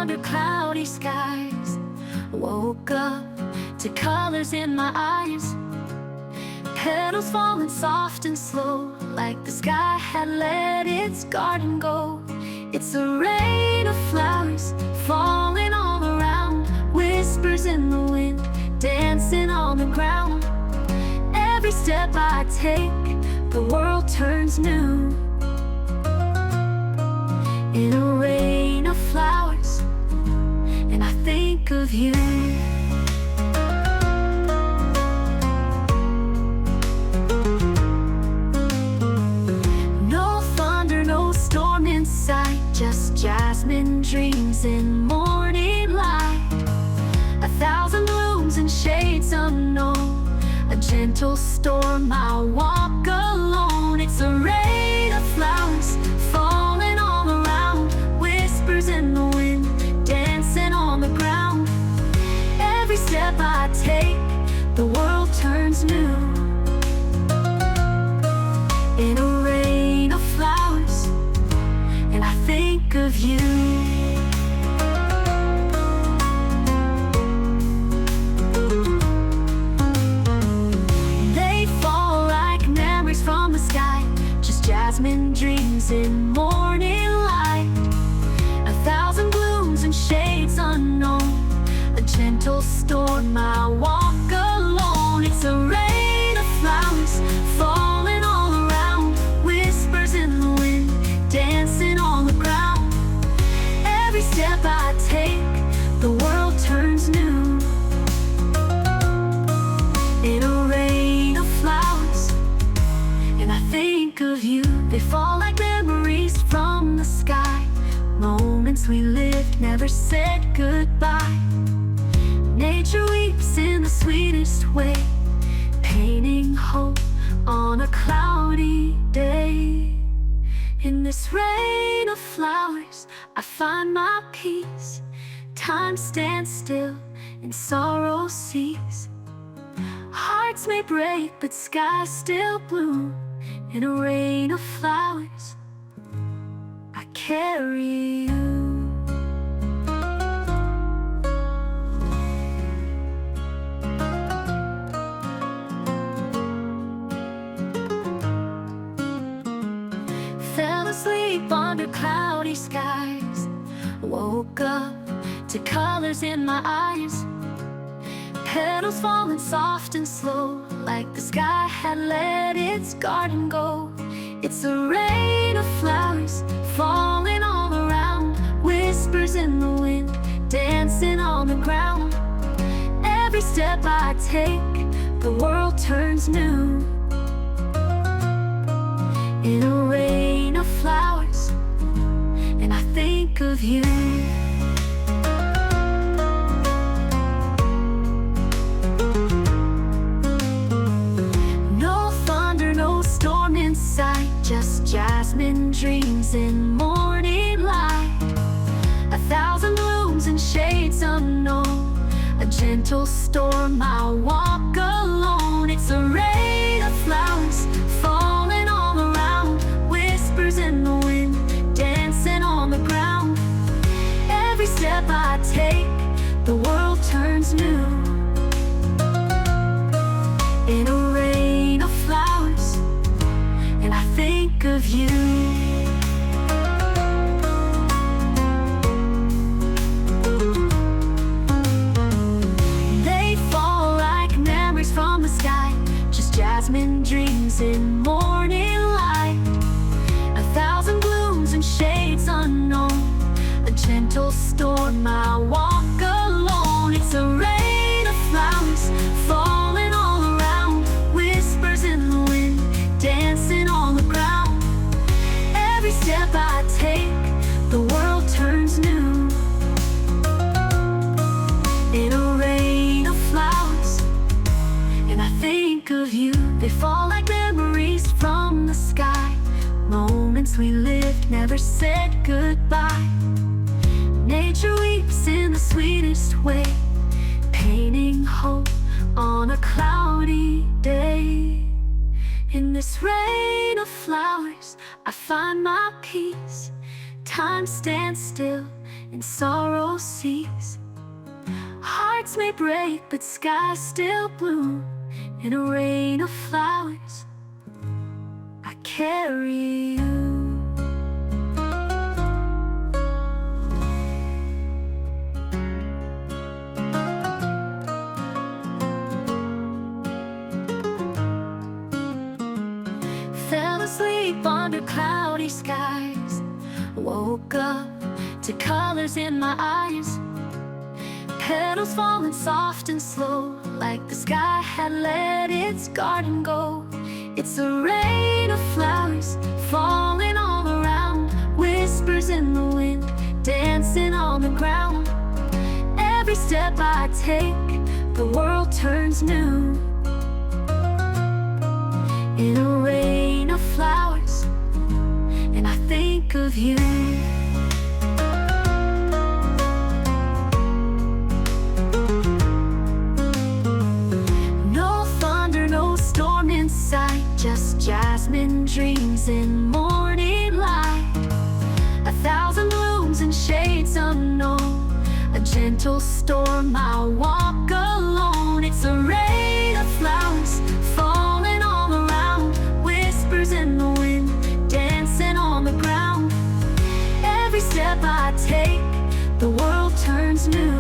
under cloudy skies. Woke up to colors in my eyes. Petals falling soft and slow, like the sky had let its garden go. It's a rain of flowers falling all around, whispers in the wind, dancing on the ground. Every step I take, the world turns new. In a rain of flowers, and I think of you. No thunder, no storm in sight, just jasmine dreams in morning light. 1,000 blooms and shades unknown, a gentle storm, I'll walk alone. It's a rain of flowers falling all around, whispers in the wind, dancing on the ground. Every step I take, the world turns new. In a rain of flowers, and I think of you. From the sky, just jasmine dreams in morning light. 1,000 blooms and shades unknown, a gentle storm, I walk alone. It's a rain of flowers falling all around, whispers in the wind, dancing on the ground. Every step I take, the world turns new. In a rain of flowers, and I think of you. They fall like memories from the sky, moments we lived, never said goodbye. Nature weeps in the sweetest way, painting hope on a cloudy day. In this rain of flowers, I find my peace. Time stands still and sorrow cease. Hearts may break, but skies still bloom. In a rain of flowers, I carry you. Fell asleep under cloudy skies, woke up to colors in my eyes. Petals falling soft and slow, like the sky had let its garden go. It's a rain of flowers falling all around, whispers in the wind, dancing on the ground. Every step I take, the world turns new. In a rain of flowers, and I think of you. Just jasmine dreams in morning light. 1,000 blooms and shades unknown, a gentle storm, I'll walk alone. It's a rain of flowers falling all around, whispers in the wind, dancing on the ground. Every step I take, the world turns new. In a rain of flowers, and I think of you. They fall like memories from the sky, just jasmine dreams in morning light. 1,000 blooms and shades unknown, a gentle storm, I walk alone. It's a rain of flowers falling all around, whispers in the wind, dancing on the ground. Every step I take, the world turns new. In a rain of flowers, and I think of you. They fall like memories from the sky, moments we lived, never said goodbye. Nature weeps in the sweetest way, painting hope on a cloudy day. In this rain of flowers, I find my peace. Time stands still and sorrow cease. Hearts may break, but skies still bloom. In a rain of flowers, I carry you. Fell asleep under cloudy skies, woke up to colors in my eyes. Petals falling soft and slow, like the sky had let its garden go. It's a rain of flowers falling all around, whispers in the wind, dancing on the ground. Every step I take, the world turns new. In a rain of flowers, and I think of you. Just jasmine dreams in morning light. 1,000 blooms and shades unknown, a gentle storm I'll walk alone. It's a rain of flowers falling all around, whispers in the wind, dancing on the ground. Every step I take, the world turns new.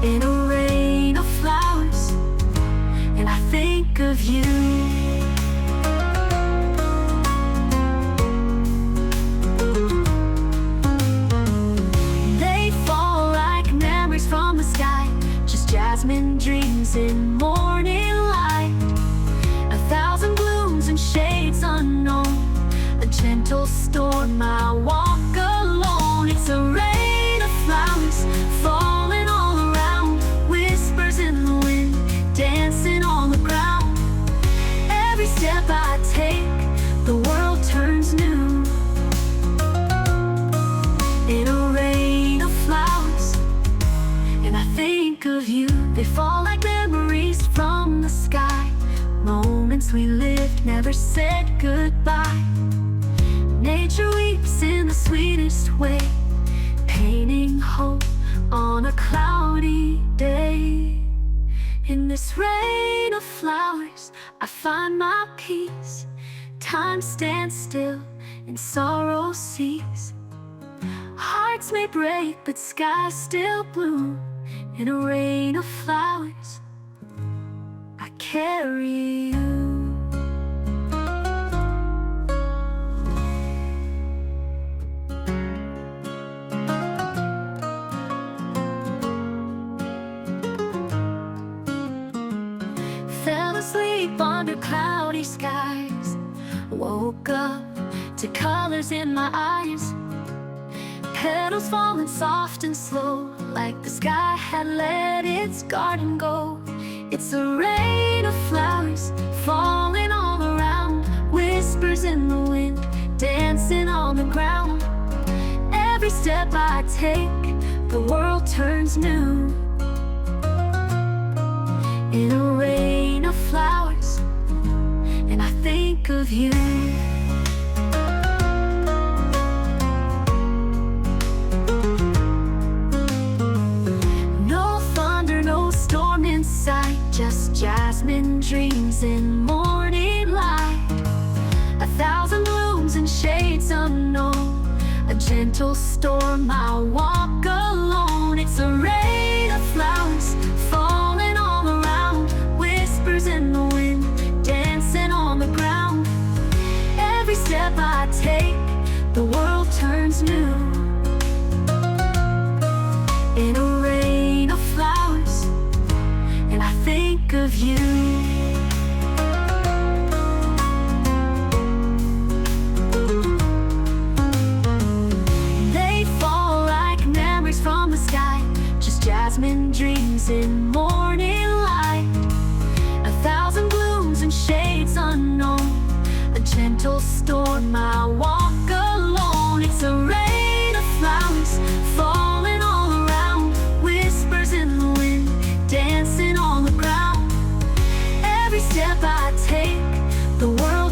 In a rain of flowers, and I think of you. They fall like memories from the sky, just jasmine dreams in morning light. 1,000 blooms and shades unknown, a gentle storm I walk alone. It's a rain of flowers falling all around, whispers in the wind, dancing on the ground. Every step I take, the world turns new. In a rain of flowers, and I think of you. They fall like memories from the sky, moments we lived, never said goodbye. Nature weeps in the sweetest way, painting hope on a cloudy day. In this rain of flowers, I find my peace. Time stands still and sorrow cease. Hearts may break, but skies still bloom. In a rain of flowers, I carry you. Fell asleep under cloudy skies, woke up to colors in my eyes. Petals falling soft and slow, like the sky had let its garden go. It's a rain of flowers falling all around, whispers in the wind, dancing on the ground. Every step I take, the world turns new. In a rain of flowers, and I think of you. No thunder, no storm in sight, just jasmine dreams in morning light. 1,000 blooms and shades unknown, a gentle storm I'll walk alone. It's a rain of flowers falling all around, whispers in the wind, dancing on the ground. Every step I take, the world turns new. In a rain of flowers, and I think of you. They fall like memories from the sky, just jasmine dreams in morning light. 1,000 blooms and shades unknown, a gentle storm I walk alone. It's a rain of flowers falling all around, whispers in the wind, dancing on the ground. Every step I take, the world